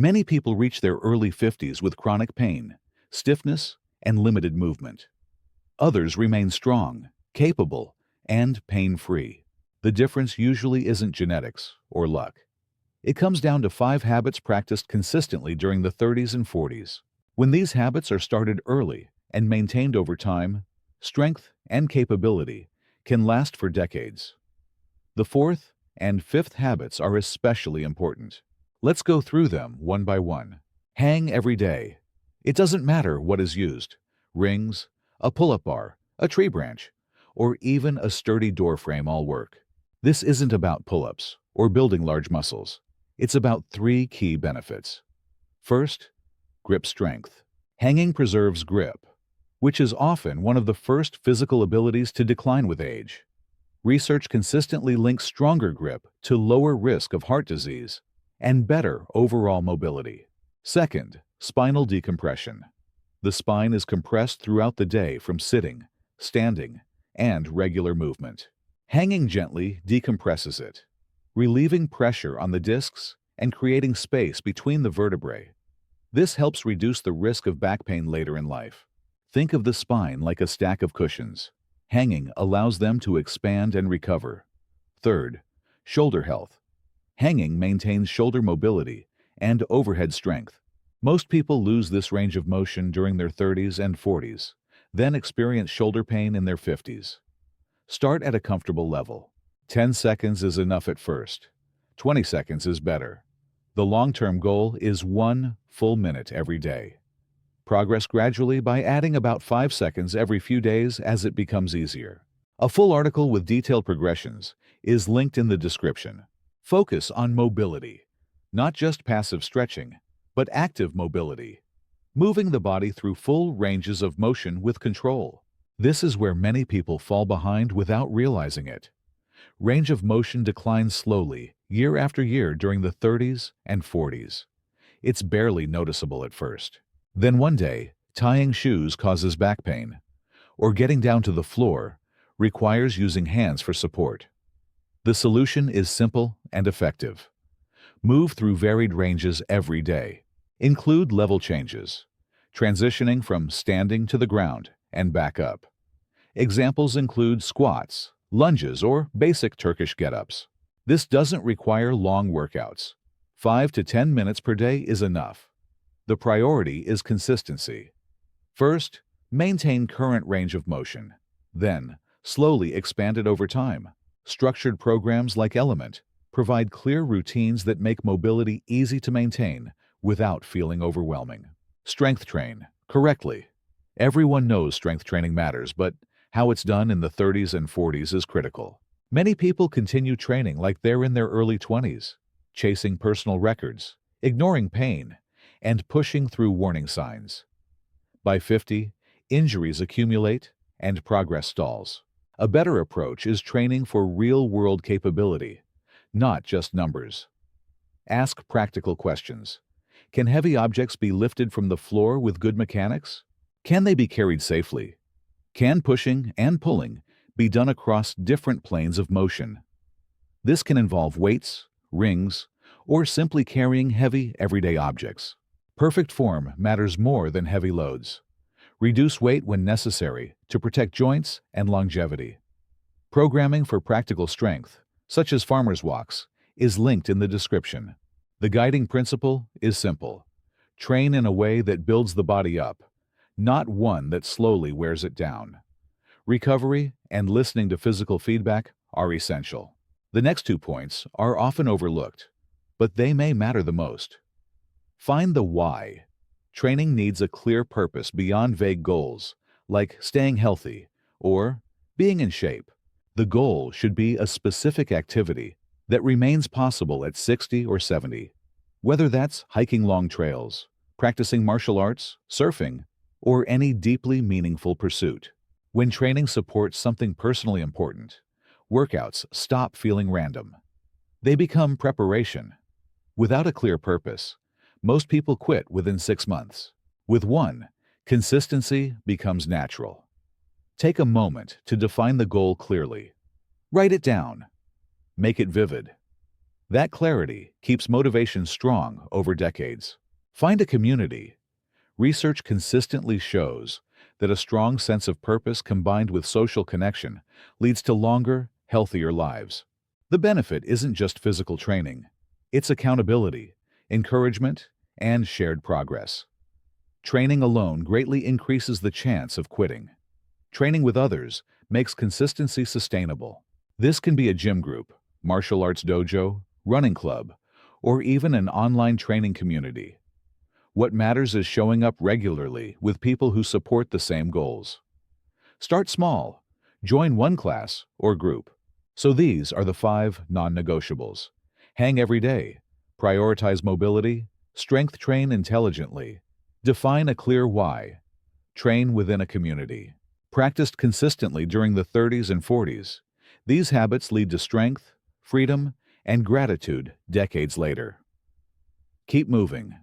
Many people reach their early 50s with chronic pain, stiffness, and limited movement. Others remain strong, capable, and pain-free. The difference usually isn't genetics or luck. It comes down to 5 habits practiced consistently during the 30s and 40s. When these habits are started early and maintained over time, strength and capability can last for decades. The 4th and 5th habits are especially important. Let's go through them one by one. Hang every day. It doesn't matter what is used: rings, a pull-up bar, a tree branch, or even a sturdy door frame all work. This isn't about pull-ups or building large muscles. It's about 3 key benefits. First, grip strength. Hanging preserves grip, which is often one of the first physical abilities to decline with age. Research consistently links stronger grip to lower risk of heart disease and better overall mobility. Second, spinal decompression. The spine is compressed throughout the day from sitting, standing, and regular movement. Hanging gently decompresses it, relieving pressure on the discs and creating space between the vertebrae. This helps reduce the risk of back pain later in life. Think of the spine like a stack of cushions. Hanging allows them to expand and recover. Third, shoulder health. Hanging maintains shoulder mobility and overhead strength. Most people lose this range of motion during their 30s and 40s, then experience shoulder pain in their 50s. Start at a comfortable level. 10 seconds is enough at first. 20 seconds is better. The long-term goal is 1 full minute every day. Progress gradually by adding about 5 seconds every few days as it becomes easier. A full article with detailed progressions is linked in the description. Focus on mobility, not just passive stretching, but active mobility, moving the body through full ranges of motion with control. This is where many people fall behind without realizing it. Range of motion declines slowly, year after year during the 30s and 40s. It's barely noticeable at first. Then one day, tying shoes causes back pain, or getting down to the floor requires using hands for support. The solution is simple and effective. Move through varied ranges every day. Include level changes, transitioning from standing to the ground and back up. Examples include squats, lunges, or basic Turkish get-ups. This doesn't require long workouts. 5 to 10 minutes per day is enough. The priority is consistency. First, maintain current range of motion. Then, slowly expand it over time. Structured programs like Element provide clear routines that make mobility easy to maintain without feeling overwhelming. Strength train correctly. Everyone knows strength training matters, but how it's done in the 30s and 40s is critical. Many people continue training like they're in their early 20s, chasing personal records, ignoring pain, and pushing through warning signs. By 50, injuries accumulate and progress stalls. A better approach is training for real-world capability, not just numbers. Ask practical questions. Can heavy objects be lifted from the floor with good mechanics? Can they be carried safely? Can pushing and pulling be done across different planes of motion? This can involve weights, rings, or simply carrying heavy, everyday objects. Perfect form matters more than heavy loads. Reduce weight when necessary to protect joints and longevity. Programming for practical strength, such as farmer's walks, is linked in the description. The guiding principle is simple. Train in a way that builds the body up, not one that slowly wears it down. Recovery and listening to physical feedback are essential. The next 2 points are often overlooked, but they may matter the most. Find the why. Training needs a clear purpose beyond vague goals, like staying healthy or being in shape. The goal should be a specific activity that remains possible at 60 or 70, whether that's hiking long trails, practicing martial arts, surfing, or any deeply meaningful pursuit. When training supports something personally important, workouts stop feeling random. They become preparation. Without a clear purpose, most people quit within 6 months. With one, consistency becomes natural. Take a moment to define the goal clearly. Write it down. Make it vivid. That clarity keeps motivation strong over decades. Find a community. Research consistently shows that a strong sense of purpose combined with social connection leads to longer, healthier lives. The benefit isn't just physical training. It's accountability, encouragement, and shared progress. Training alone greatly increases the chance of quitting. Training with others makes consistency sustainable. This can be a gym group, martial arts dojo, running club, or even an online training community. What matters is showing up regularly with people who support the same goals. Start small. Join one class or group. So these are the 5 non-negotiables. Hang every day. Prioritize mobility. Strength train intelligently. Define a clear why. Train within a community. Practiced consistently during the 30s and 40s. These habits lead to strength, freedom, and gratitude decades later. Keep moving.